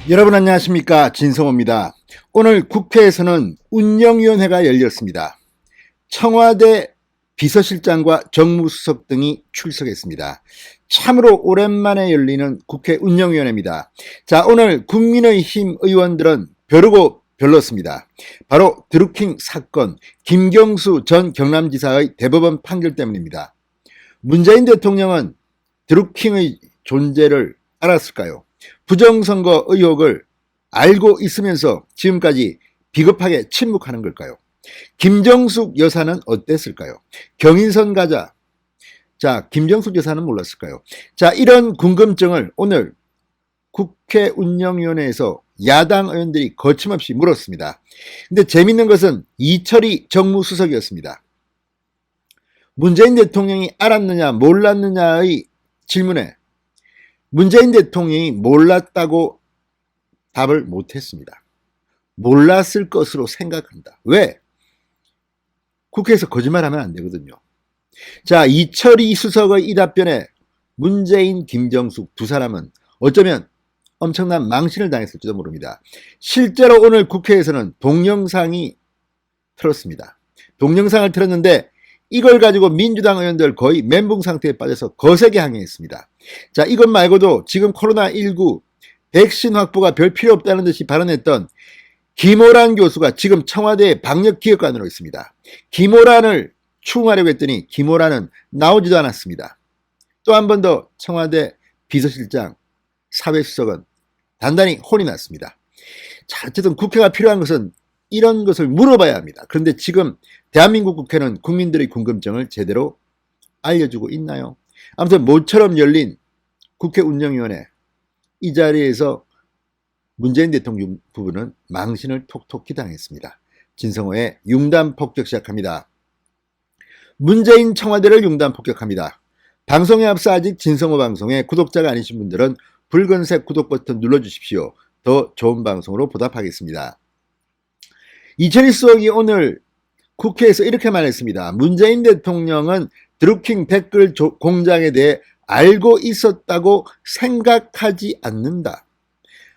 여러분 안녕하십니까, 진성호입니다. 오늘 국회에서는 운영위원회가 열렸습니다. 청와대 비서실장과 정무수석 등이 출석했습니다. 참으로 오랜만에 열리는 국회 운영위원회입니다. 자, 오늘 국민의힘 의원들은 벼르고 별렀습니다. 바로 드루킹 사건, 김경수 전 경남지사의 대법원 판결 때문입니다. 문재인 대통령은 드루킹의 존재를 알았을까요? 부정선거 의혹을 알고 있으면서 지금까지 비겁하게 침묵하는 걸까요? 김정숙 여사는 어땠을까요? 경인선 가자. 자, 김정숙 여사는 몰랐을까요? 자, 이런 궁금증을 오늘 국회 운영위원회에서 야당 의원들이 거침없이 물었습니다. 근데 재밌는 것은 이철희 정무수석이었습니다. 문재인 대통령이 알았느냐 몰랐느냐의 질문에 문재인 대통령이 몰랐다고 답을 못했습니다. 몰랐을 것으로 생각한다. 왜? 국회에서 거짓말하면 안 되거든요. 자, 이철희 수석의 이 답변에 문재인, 김정숙 두 사람은 어쩌면 엄청난 망신을 당했을지도 모릅니다. 실제로 오늘 국회에서는 동영상이 틀었습니다. 동영상을 틀었는데 이걸 가지고 민주당 의원들 거의 멘붕 상태에 빠져서 거세게 항의했습니다. 자, 이것 말고도 지금 코로나19 백신 확보가 별 필요 없다는 듯이 발언했던 김오란 교수가 지금 청와대 방역기획관으로 있습니다. 김오란을 추궁하려고 했더니 김오란은 나오지도 않았습니다. 또 한 번 더 청와대 비서실장, 사회수석은 단단히 혼이 났습니다. 자, 어쨌든 국회가 필요한 것은 이런 것을 물어봐야 합니다. 그런데 지금 대한민국 국회는 국민들의 궁금증을 제대로 알려주고 있나요? 아무튼 모처럼 열린 국회 운영위원회, 이 자리에서 문재인 대통령 부부는 망신을 톡톡히 당했습니다. 진성호의 융단 폭격 시작합니다. 문재인 청와대를 융단 폭격합니다. 방송에 앞서 아직 진성호 방송에 구독자가 아니신 분들은 붉은색 구독 버튼 눌러주십시오. 더 좋은 방송으로 보답하겠습니다. 이철희 수석이 오늘 국회에서 이렇게 말했습니다. 문재인 대통령은 드루킹 댓글 공작에 대해 알고 있었다고 생각하지 않는다.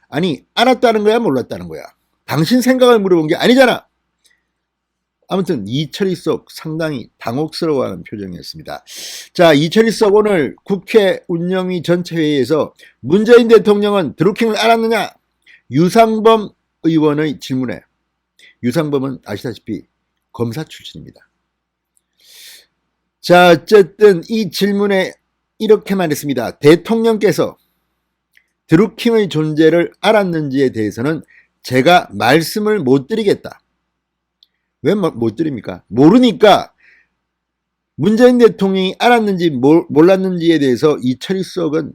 아니, 알았다는 거야, 몰랐다는 거야? 당신 생각을 물어본 게 아니잖아. 아무튼 이철희 수석 상당히 당혹스러워하는 표정이었습니다. 자, 이철희 수석 오늘 국회 운영위 전체 회의에서 문재인 대통령은 드루킹을 알았느냐? 유상범 의원의 질문에, 유상범은 아시다시피 검사 출신입니다. 자, 어쨌든 이 질문에 이렇게 말했습니다. 대통령께서 드루킹의 존재를 알았는지에 대해서는 제가 말씀을 못 드리겠다. 왜 못 드립니까? 모르니까 문재인 대통령이 알았는지 몰랐는지에 대해서 이철희 수석은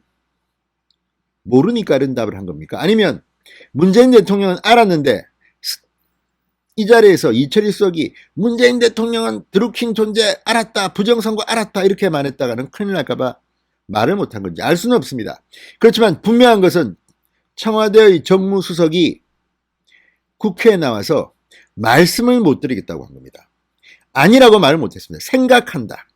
모르니까 이런 답을 한 겁니까? 아니면 문재인 대통령은 알았는데 이 자리에서 이철희 수석이 문재인 대통령은 드루킹 존재 알았다, 부정선거 알았다 이렇게 말했다가는 큰일 날까봐 말을 못한 건지 알 수는 없습니다. 그렇지만 분명한 것은 청와대의 정무수석이 국회에 나와서 말씀을 못 드리겠다고 한 겁니다. 아니라고 말을 못했습니다. 생각한다.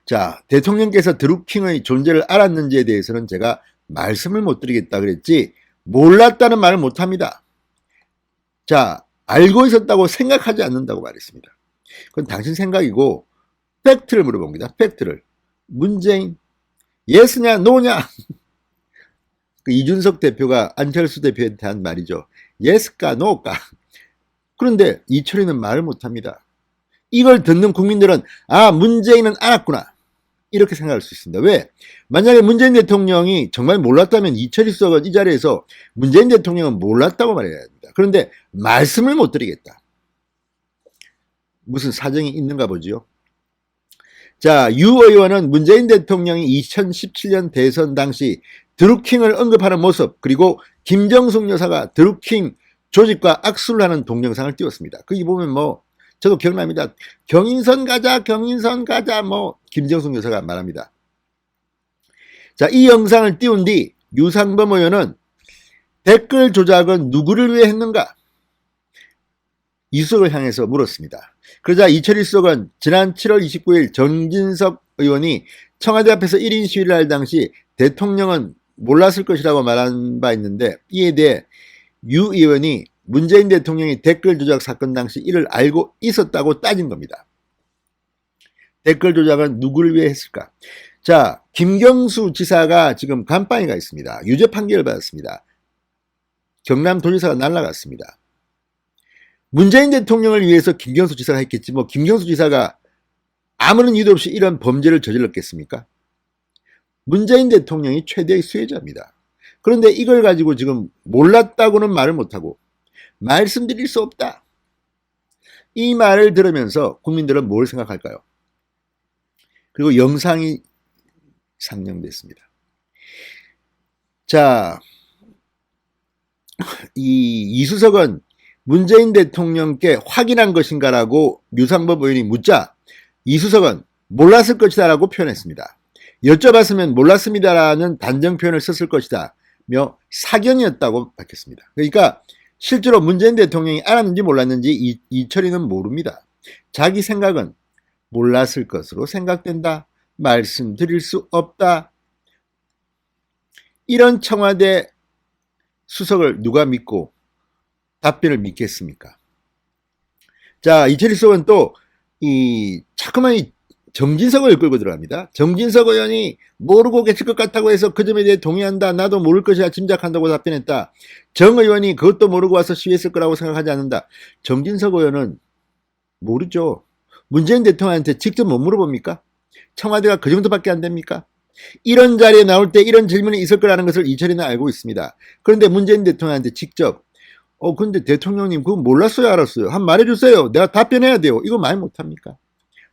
자, 대통령께서 드루킹의 존재를 알았는지에 대해서는 제가 말씀을 못 드리겠다 그랬지 몰랐다는 말을 못합니다. 자, 알고 있었다고 생각하지 않는다고 말했습니다. 그건 당신 생각이고 팩트를 물어봅니다. 팩트를. 문재인 예스냐 노냐? 그 이준석 대표가 안철수 대표한테 한 말이죠. 예스까 노까? 그런데 이철희는 말을 못합니다. 이걸 듣는 국민들은 아, 문재인은 알았구나 이렇게 생각할 수 있습니다. 왜? 만약에 문재인 대통령이 정말 몰랐다면 이철희 수석은 이 자리에서 문재인 대통령은 몰랐다고 말해야 합니다. 그런데 말씀을 못 드리겠다. 무슨 사정이 있는가 보지요. 자, 유 의원은 문재인 대통령이 2017년 대선 당시 드루킹을 언급하는 모습, 그리고 김정숙 여사가 드루킹 조직과 악수를 하는 동영상을 띄웠습니다. 거기 보면 뭐 저도 기억납니다. 경인선 가자 뭐 김정숙 여사가 말합니다. 자, 이 영상을 띄운 뒤 유상범 의원은 댓글 조작은 누구를 위해 했는가? 이수석을 향해서 물었습니다. 그러자 이철희 수석은 지난 7월 29일 정진석 의원이 청와대 앞에서 1인 시위를 할 당시 대통령은 몰랐을 것이라고 말한 바 있는데, 이에 대해 유 의원이 문재인 대통령이 댓글 조작 사건 당시 이를 알고 있었다고 따진 겁니다. 댓글 조작은 누구를 위해 했을까? 자, 김경수 지사가 지금 감방에 가 있습니다. 유죄 판결을 받았습니다. 경남도지사가 날아갔습니다. 문재인 대통령을 위해서 김경수 지사가 했겠지, 뭐 김경수 지사가 아무런 이유도 없이 이런 범죄를 저질렀겠습니까? 문재인 대통령이 최대의 수혜자입니다. 그런데 이걸 가지고 지금 몰랐다고는 말을 못하고 말씀드릴 수 없다, 이 말을 들으면서 국민들은 뭘 생각할까요? 그리고 영상이 상영됐습니다. 자, 이수석은 문재인 대통령께 확인한 것인가라고 유상범 의원이 묻자 이수석은 몰랐을 것이다 라고 표현했습니다. 여쭤봤으면 몰랐습니다라는 단정 표현을 썼을 것이다 며 사견이었다고 밝혔습니다. 그러니까 실제로 문재인 대통령이 알았는지 몰랐는지 이철이는 모릅니다. 자기 생각은 몰랐을 것으로 생각된다, 말씀드릴 수 없다. 이런 청와대 수석을 누가 믿고 답변을 믿겠습니까? 자, 이철이 수석은 또 자꾸만 정진석 의원을 끌고 들어갑니다. 정진석 의원이 모르고 계실 것 같다고 해서 그 점에 대해 동의한다, 나도 모를 것이라 짐작한다고 답변했다. 정 의원이 그것도 모르고 와서 시위했을 거라고 생각하지 않는다. 정진석 의원은 모르죠. 문재인 대통령한테 직접 못 물어봅니까? 청와대가 그 정도밖에 안 됩니까? 이런 자리에 나올 때 이런 질문이 있을 거라는 것을 이철이는 알고 있습니다. 그런데 문재인 대통령한테 직접 근데 대통령님 그거 몰랐어요, 알았어요? 한번 말해주세요. 내가 답변해야 돼요. 이거 말 못합니까?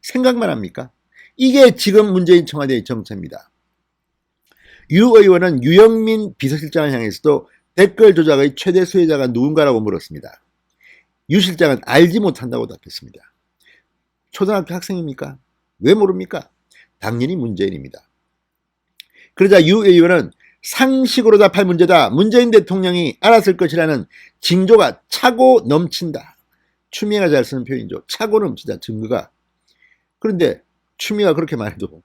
생각만 합니까? 이게 지금 문재인 청와대의 정체입니다. 유 의원은 유영민 비서실장을 향해서도 댓글 조작의 최대 수혜자가 누군가라고 물었습니다. 유 실장은 알지 못한다고 답했습니다. 초등학교 학생입니까? 왜 모릅니까? 당연히 문재인입니다. 그러자 유 의원은 상식으로 답할 문제다, 문재인 대통령이 알았을 것이라는 징조가 차고 넘친다. 추미애가 잘 쓰는 표현이죠. 차고 넘치다, 증거가. 그런데 추미애가 그렇게 말해도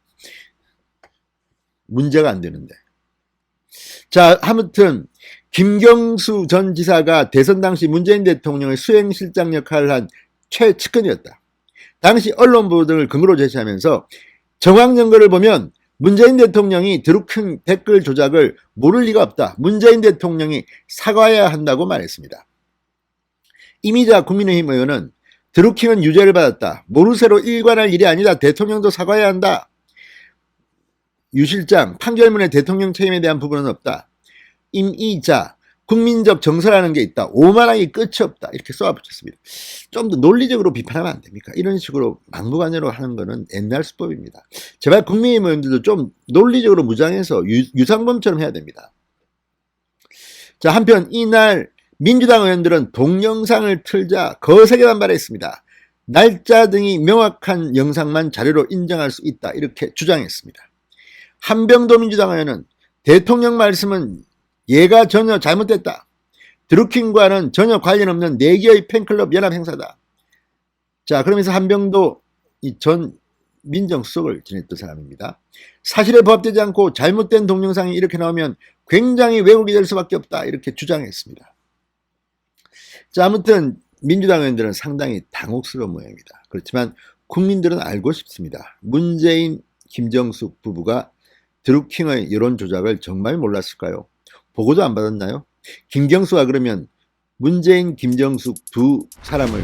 문제가 안 되는데. 자, 아무튼 김경수 전 지사가 대선 당시 문재인 대통령의 수행실장 역할을 한 최측근이었다. 당시 언론 보도 등을 근거로 제시하면서 정황 연결을 보면 문재인 대통령이 드루킹 댓글 조작을 모를 리가 없다, 문재인 대통령이 사과해야 한다고 말했습니다. 이미자 국민의힘 의원은 드루킹은 유죄를 받았다, 모르쇠로 일관할 일이 아니다, 대통령도 사과해야 한다. 유 실장 판결문에 대통령 책임에 대한 부분은 없다. 임이자 국민적 정서라는 게 있다, 오만하기 끝이 없다, 이렇게 쏘아붙였습니다. 좀 더 논리적으로 비판하면 안 됩니까? 이런 식으로 막무가내로 하는 거는 옛날 수법입니다. 제발 국민의힘 의원들도 좀 논리적으로 무장해서 유상범처럼 해야 됩니다. 자, 한편 이날 민주당 의원들은 동영상을 틀자 거세게 반발했습니다. 날짜 등이 명확한 영상만 자료로 인정할 수 있다, 이렇게 주장했습니다. 한병도 민주당 의원은 대통령 말씀은 얘가 전혀 잘못됐다, 드루킹과는 전혀 관련 없는 4개의 팬클럽 연합 행사다. 자, 그러면서 한병도 전 민정수석을 지냈던 사람입니다. 사실에 부합되지 않고 잘못된 동영상이 이렇게 나오면 굉장히 왜곡이 될 수밖에 없다, 이렇게 주장했습니다. 자, 아무튼 민주당 의원들은 상당히 당혹스러운 모양입니다. 그렇지만 국민들은 알고 싶습니다. 문재인, 김정숙 부부가 드루킹의 여론 조작을 정말 몰랐을까요? 보고도 안 받았나요? 김경수가 그러면 문재인, 김정숙 두 사람을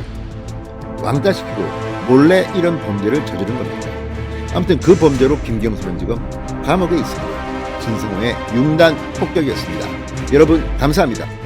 왕따시키고 몰래 이런 범죄를 저지른 겁니다. 아무튼 그 범죄로 김경수는 지금 감옥에 있습니다. 진승호의 융단 폭격이었습니다. 여러분 감사합니다.